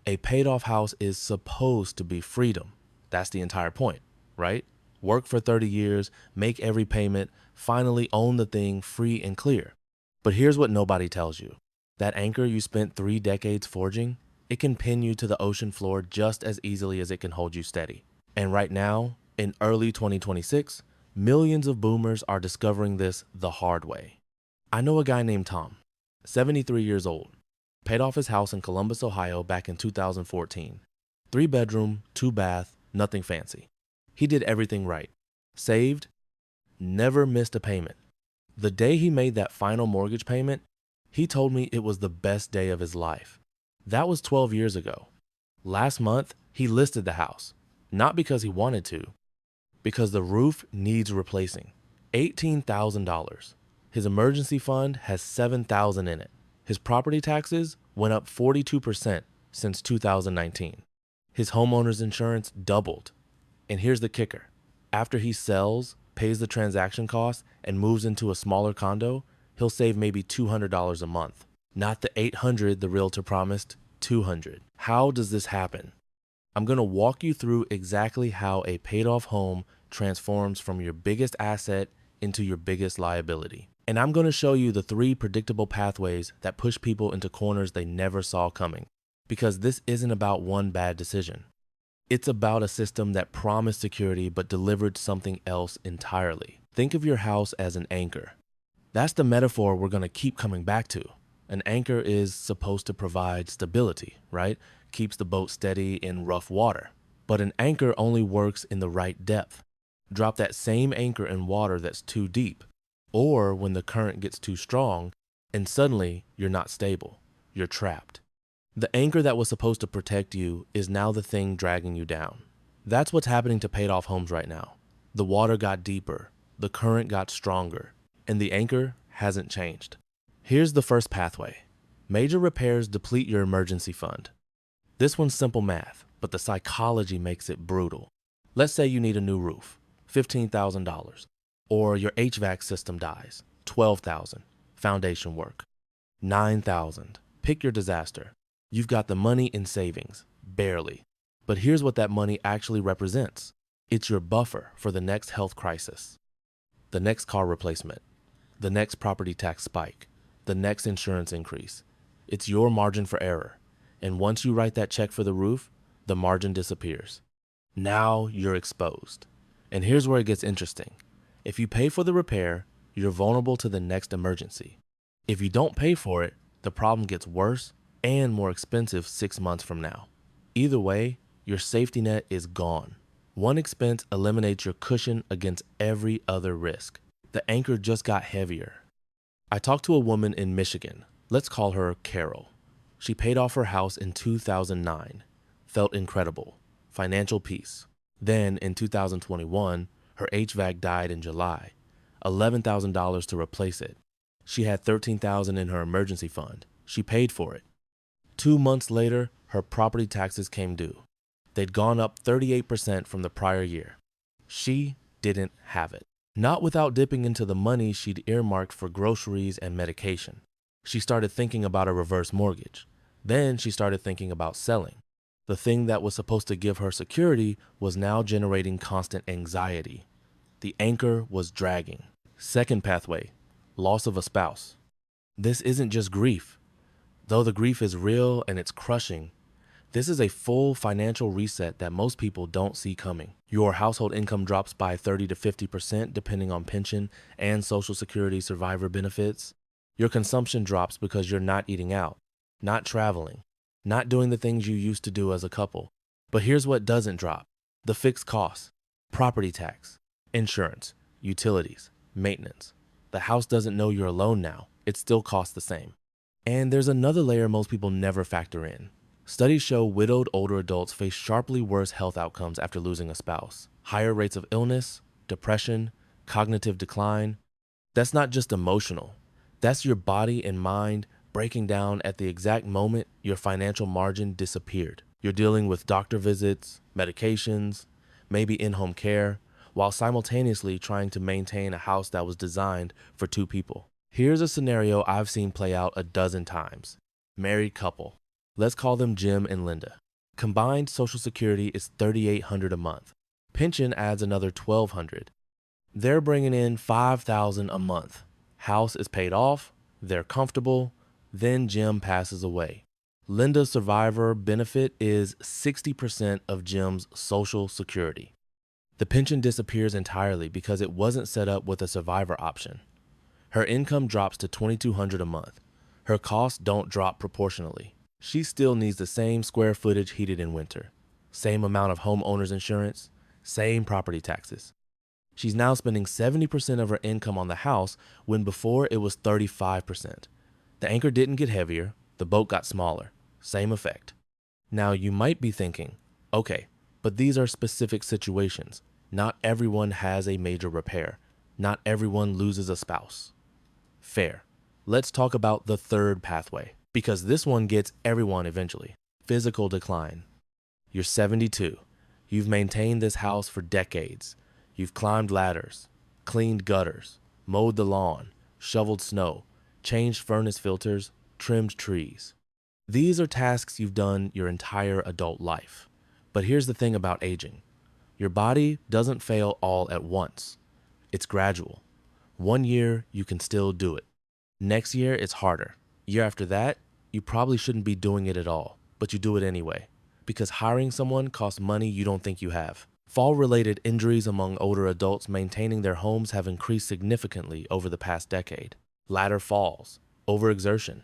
A paid off house is supposed to be freedom. That's the entire point, right? Work for 30 years, make every payment, finally own the thing free and clear. But here's what nobody tells you. That anchor you spent 3 decades forging, it can pin you to the ocean floor just as easily as it can hold you steady. And right now, in early 2026, millions of boomers are discovering this the hard way. I know a guy named Tom, 73 years old, paid off his house in Columbus, Ohio back in 2014. 3 bedroom, 2 bath, nothing fancy. He did everything right. Saved, never missed a payment. The day he made that final mortgage payment, he told me it was the best day of his life. That was 12 years ago. Last month, he listed the house, not because he wanted to, because the roof needs replacing. $18,000. His emergency fund has $7,000 in it. His property taxes went up 42% since 2019. His homeowner's insurance doubled. And here's the kicker. After he sells, pays the transaction costs, and moves into a smaller condo, he'll save maybe $200 a month. Not the $800 the realtor promised, $200. How does this happen? I'm going to walk you through exactly how a paid-off home transforms from your biggest asset into your biggest liability. And I'm going to show you the 3 predictable pathways that push people into corners they never saw coming. Because this isn't about one bad decision. It's about a system that promised security but delivered something else entirely. Think of your house as an anchor. That's the metaphor we're going to keep coming back to. An anchor is supposed to provide stability, right? Keeps the boat steady in rough water. But an anchor only works in the right depth. Drop that same anchor in water that's too deep, or when the current gets too strong, and suddenly you're not stable. You're trapped. The anchor that was supposed to protect you is now the thing dragging you down. That's what's happening to paid off homes right now. The water got deeper, the current got stronger, and the anchor hasn't changed. Here's the first pathway. Major repairs deplete your emergency fund. This one's simple math, but the psychology makes it brutal. Let's say you need a new roof, $15,000, or your HVAC system dies, $12,000, foundation work, $9,000. Pick your disaster. You've got the money in savings, barely. But here's what that money actually represents. It's your buffer for the next health crisis, the next car replacement, the next property tax spike, the next insurance increase. It's your margin for error. And once you write that check for the roof, the margin disappears. Now you're exposed. And here's where it gets interesting. If you pay for the repair, you're vulnerable to the next emergency. If you don't pay for it, the problem gets worse and more expensive 6 months from now. Either way, your safety net is gone. One expense eliminates your cushion against every other risk. The anchor just got heavier. I talked to a woman in Michigan. Let's call her Carol. She paid off her house in 2009. Felt incredible. Financial peace. Then in 2021, her HVAC died in July. $11,000 to replace it. She had $13,000 in her emergency fund. She paid for it. 2 months later, her property taxes came due. They'd gone up 38% from the prior year. She didn't have it. Not without dipping into the money she'd earmarked for groceries and medication. She started thinking about a reverse mortgage. Then she started thinking about selling. The thing that was supposed to give her security was now generating constant anxiety. The anchor was dragging. Second pathway, loss of a spouse. This isn't just grief. Though the grief is real and it's crushing, this is a full financial reset that most people don't see coming. Your household income drops by 30 to 50% depending on pension and Social Security survivor benefits. Your consumption drops because you're not eating out, not traveling, not doing the things you used to do as a couple. But here's what doesn't drop. The fixed costs, property tax, insurance, utilities, maintenance. The house doesn't know you're alone now. It still costs the same. And there's another layer most people never factor in. Studies show widowed older adults face sharply worse health outcomes after losing a spouse. Higher rates of illness, depression, cognitive decline. That's not just emotional. That's your body and mind breaking down at the exact moment your financial margin disappeared. You're dealing with doctor visits, medications, maybe in-home care, while simultaneously trying to maintain a house that was designed for 2 people. Here's a scenario I've seen play out a dozen times. Married couple. Let's call them Jim and Linda. Combined Social Security is $3,800 a month. Pension adds another $1,200. They're bringing in $5,000 a month. House is paid off, they're comfortable, then Jim passes away. Linda's survivor benefit is 60% of Jim's Social Security. The pension disappears entirely because it wasn't set up with a survivor option. Her income drops to $2,200 a month. Her costs don't drop proportionally. She still needs the same square footage heated in winter, same amount of homeowner's insurance, same property taxes. She's now spending 70% of her income on the house when before it was 35%. The anchor didn't get heavier, the boat got smaller. Same effect. Now you might be thinking, okay, but these are specific situations. Not everyone has a major repair. Not everyone loses a spouse. Fair. Let's talk about the third pathway, because this one gets everyone eventually. Physical decline. You're 72. You've maintained this house for decades. You've climbed ladders, cleaned gutters, mowed the lawn, shoveled snow, changed furnace filters, trimmed trees. These are tasks you've done your entire adult life. But here's the thing about aging. Your body doesn't fail all at once. It's gradual. 1 year, you can still do it. Next year, it's harder. Year after that, you probably shouldn't be doing it at all, but you do it anyway. Because hiring someone costs money you don't think you have. Fall-related injuries among older adults maintaining their homes have increased significantly over the past decade. Ladder falls, overexertion,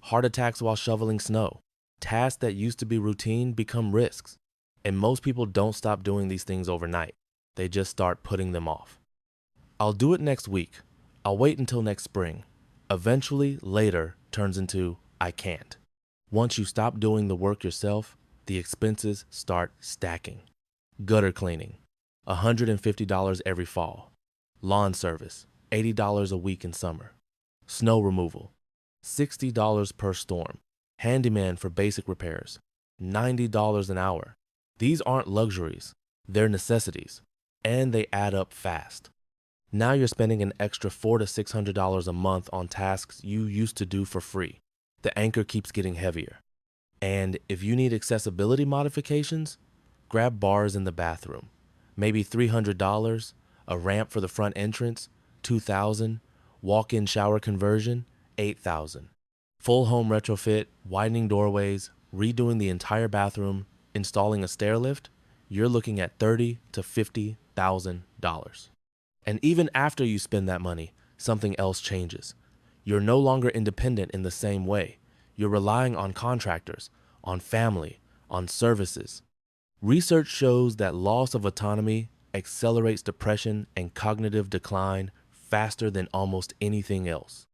heart attacks while shoveling snow. Tasks that used to be routine become risks. And most people don't stop doing these things overnight. They just start putting them off. I'll do it next week. I'll wait until next spring. Eventually, later turns into I can't. Once you stop doing the work yourself, the expenses start stacking. Gutter cleaning, $150 every fall. Lawn service, $80 a week in summer. Snow removal, $60 per storm. Handyman for basic repairs, $90 an hour. These aren't luxuries, they're necessities, and they add up fast. Now you're spending an extra $400 to $600 a month on tasks you used to do for free. The anchor keeps getting heavier. And if you need accessibility modifications, grab bars in the bathroom. Maybe $300, a ramp for the front entrance, $2,000, walk-in shower conversion, $8,000. Full home retrofit, widening doorways, redoing the entire bathroom, installing a stair lift, you're looking at $30,000 to $50,000. And even after you spend that money, something else changes. You're no longer independent in the same way. You're relying on contractors, on family, on services. Research shows that loss of autonomy accelerates depression and cognitive decline faster than almost anything else.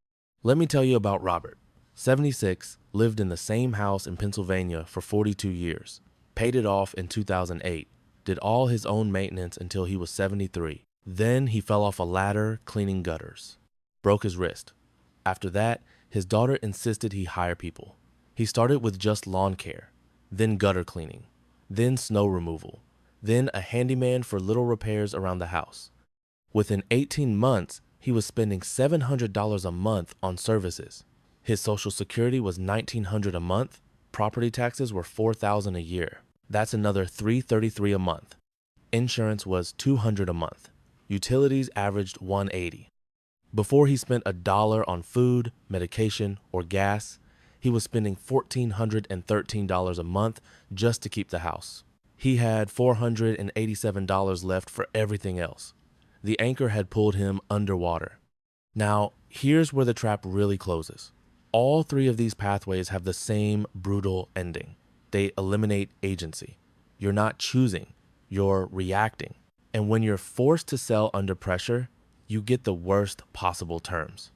Let me tell you about Robert. 76, lived in the same house in Pennsylvania for 42 years, paid it off in 2008, did all his own maintenance until he was 73. Then he fell off a ladder cleaning gutters, broke his wrist. After that, his daughter insisted he hire people. He started with just lawn care, then gutter cleaning, then snow removal, then a handyman for little repairs around the house. Within 18 months, he was spending $700 a month on services. His Social Security was $1,900 a month. Property taxes were $4,000 a year. That's another $333 a month. Insurance was $200 a month. Utilities averaged $180. Before he spent $1 on food, medication, or gas, he was spending $1,413 a month just to keep the house. He had $487 left for everything else. The anchor had pulled him underwater. Now, here's where the trap really closes. All three of these pathways have the same brutal ending. They eliminate agency. You're not choosing, you're reacting. And when you're forced to sell under pressure, you get the worst possible terms.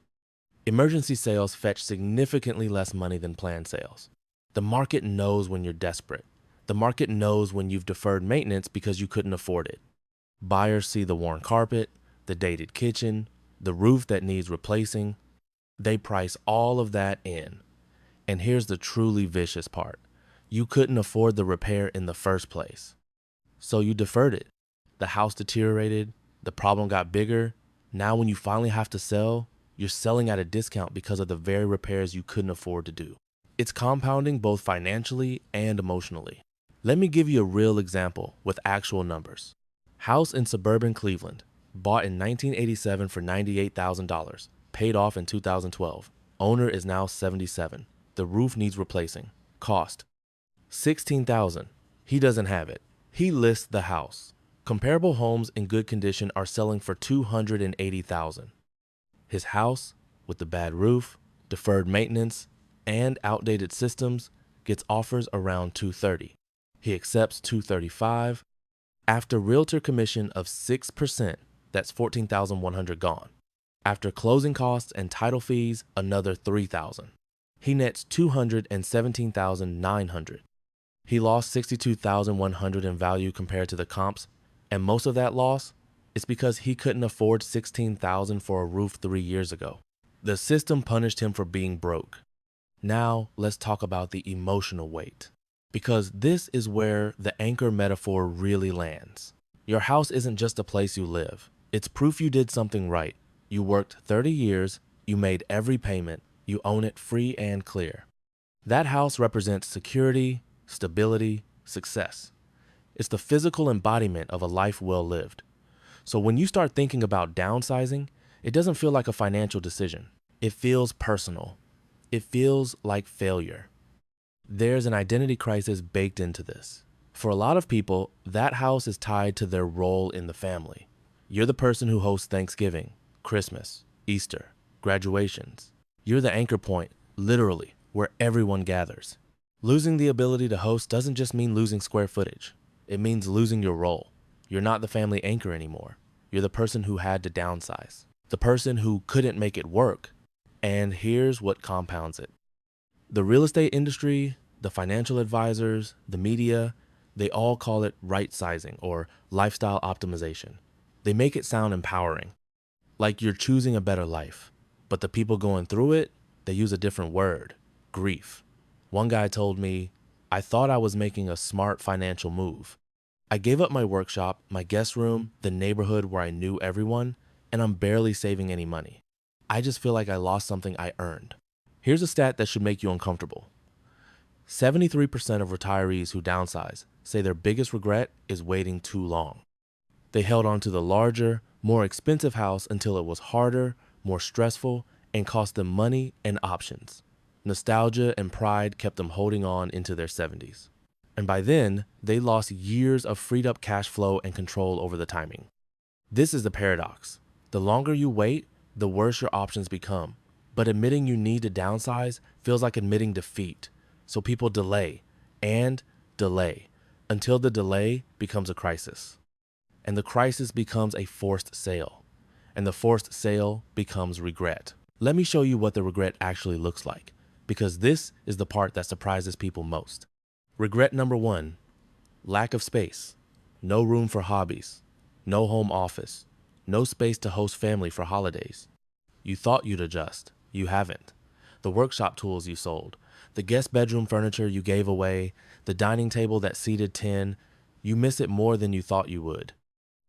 Emergency sales fetch significantly less money than planned sales. The market knows when you're desperate. The market knows when you've deferred maintenance because you couldn't afford it. Buyers see the worn carpet, the dated kitchen, the roof that needs replacing. They price all of that in. And here's the truly vicious part. You couldn't afford the repair in the first place. So you deferred it. The house deteriorated, the problem got bigger. Now when you finally have to sell, you're selling at a discount because of the very repairs you couldn't afford to do. It's compounding both financially and emotionally. Let me give you a real example with actual numbers. House in suburban Cleveland, bought in 1987 for $98,000, paid off in 2012. Owner is now 77. The roof needs replacing. Cost $16,000. He doesn't have it. He lists the house. Comparable homes in good condition are selling for $280,000. His house, with the bad roof, deferred maintenance, and outdated systems, gets offers around $230,000. He accepts $235,000. After realtor commission of 6%, that's $14,100 gone. After closing costs and title fees, another $3,000. He nets $217,900. He lost $62,100 in value compared to the comps, and most of that loss is because he couldn't afford $16,000 for a roof 3 years ago. The system punished him for being broke. Now let's talk about the emotional weight, because this is where the anchor metaphor really lands. Your house isn't just a place you live. It's proof you did something right. You worked 30 years, you made every payment, you own it free and clear. That house represents security, stability, success. It's the physical embodiment of a life well lived. So when you start thinking about downsizing, it doesn't feel like a financial decision. It feels personal. It feels like failure. There's an identity crisis baked into this. For a lot of people, that house is tied to their role in the family. You're the person who hosts Thanksgiving, Christmas, Easter, graduations. You're the anchor point, literally, where everyone gathers. Losing the ability to host doesn't just mean losing square footage. It means losing your role. You're not the family anchor anymore. You're the person who had to downsize, the person who couldn't make it work. And here's what compounds it. The real estate industry, the financial advisors, the media, they all call it right-sizing or lifestyle optimization. They make it sound empowering, like you're choosing a better life. But the people going through it, they use a different word, grief. One guy told me, I thought I was making a smart financial move. I gave up my workshop, my guest room, the neighborhood where I knew everyone, and I'm barely saving any money. I just feel like I lost something I earned. Here's a stat that should make you uncomfortable. 73% of retirees who downsize say their biggest regret is waiting too long. They held on to the larger, more expensive house until it was harder, more stressful, and cost them money and options. Nostalgia and pride kept them holding on into their 70s. And by then, they lost years of freed up cash flow and control over the timing. This is the paradox. The longer you wait, the worse your options become. But admitting you need to downsize feels like admitting defeat. So people delay and delay until the delay becomes a crisis. And the crisis becomes a forced sale. And the forced sale becomes regret. Let me show you what the regret actually looks like, because this is the part that surprises people most. Regret number 1, lack of space. No room for hobbies. No home office. No space to host family for holidays. You thought you'd adjust. You haven't. The workshop tools you sold, the guest bedroom furniture you gave away, the dining table that seated 10, you miss it more than you thought you would.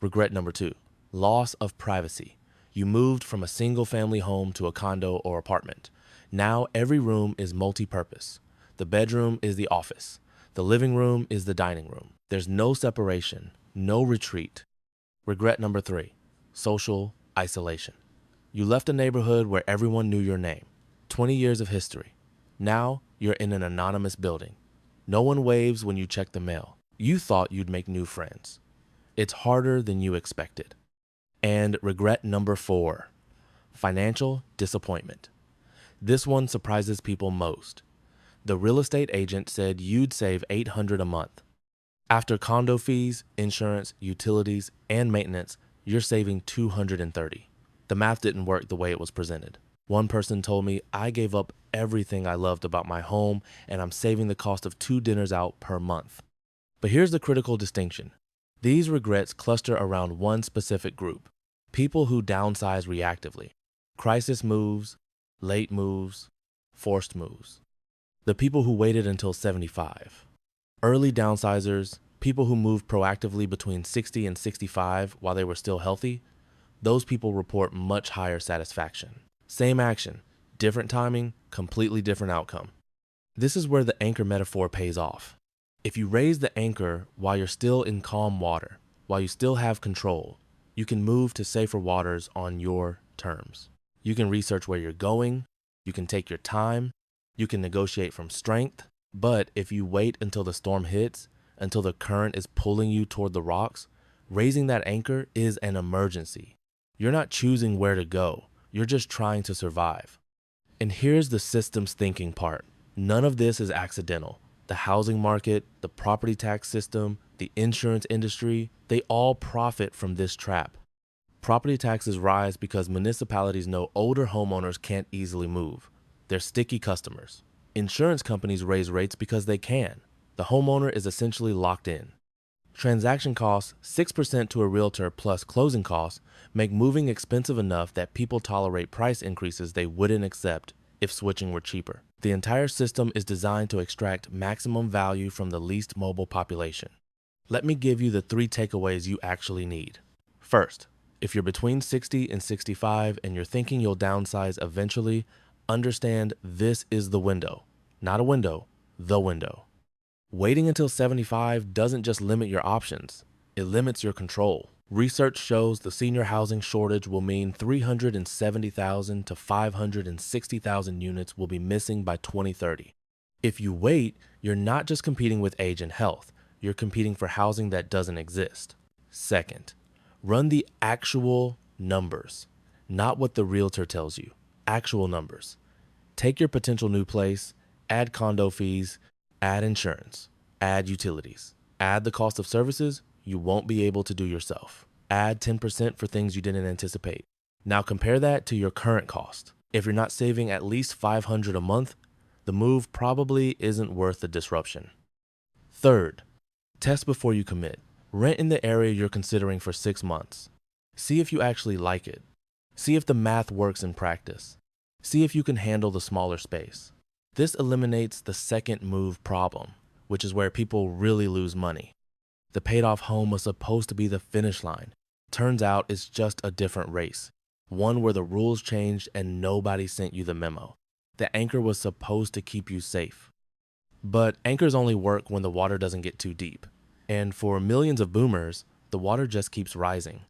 Regret number 2, loss of privacy. You moved from a single family home to a condo or apartment. Now every room is multi-purpose. The bedroom is the office. The living room is the dining room. There's no separation, no retreat. Regret number 3, social isolation. You left a neighborhood where everyone knew your name. 20 years of history. Now you're in an anonymous building. No one waves when you check the mail. You thought you'd make new friends. It's harder than you expected. And regret number 4, financial disappointment. This one surprises people most. The real estate agent said you'd save $800 a month. After condo fees, insurance, utilities, and maintenance, you're saving $230. The math didn't work the way it was presented. One person told me, I gave up everything I loved about my home and I'm saving the cost of 2 dinners out per month. But here's the critical distinction. These regrets cluster around one specific group, people who downsize reactively. Crisis moves, late moves, forced moves. The people who waited until 75. Early downsizers, people who moved proactively between 60 and 65 while they were still healthy, those people report much higher satisfaction. Same action, different timing, completely different outcome. This is where the anchor metaphor pays off. If you raise the anchor while you're still in calm water, while you still have control, you can move to safer waters on your terms. You can research where you're going, you can take your time, you can negotiate from strength, but if you wait until the storm hits, until the current is pulling you toward the rocks, raising that anchor is an emergency. You're not choosing where to go, you're just trying to survive. And here's the systems thinking part. None of this is accidental. The housing market, the property tax system, the insurance industry, they all profit from this trap. Property taxes rise because municipalities know older homeowners can't easily move. They're sticky customers. Insurance companies raise rates because they can. The homeowner is essentially locked in. Transaction costs, 6% to a realtor plus closing costs, make moving expensive enough that people tolerate price increases they wouldn't accept if switching were cheaper. The entire system is designed to extract maximum value from the least mobile population. Let me give you the 3 takeaways you actually need. First, if you're between 60 and 65 and you're thinking you'll downsize eventually, understand this is the window. Not a window, the window. Waiting until 75 doesn't just limit your options, it limits your control. Research shows the senior housing shortage will mean 370,000 to 560,000 units will be missing by 2030. If you wait, you're not just competing with age and health, you're competing for housing that doesn't exist. Second, run the actual numbers, not what the realtor tells you, actual numbers. Take your potential new place, add condo fees, add insurance, add utilities, add the cost of services you won't be able to do yourself. Add 10% for things you didn't anticipate. Now compare that to your current cost. If you're not saving at least $500 a month, the move probably isn't worth the disruption. Third, test before you commit. Rent in the area you're considering for 6 months. See if you actually like it. See if the math works in practice. See if you can handle the smaller space. This eliminates the second move problem, which is where people really lose money. The paid-off home was supposed to be the finish line. Turns out it's just a different race, one where the rules changed and nobody sent you the memo. The anchor was supposed to keep you safe. But anchors only work when the water doesn't get too deep. And for millions of boomers, the water just keeps rising.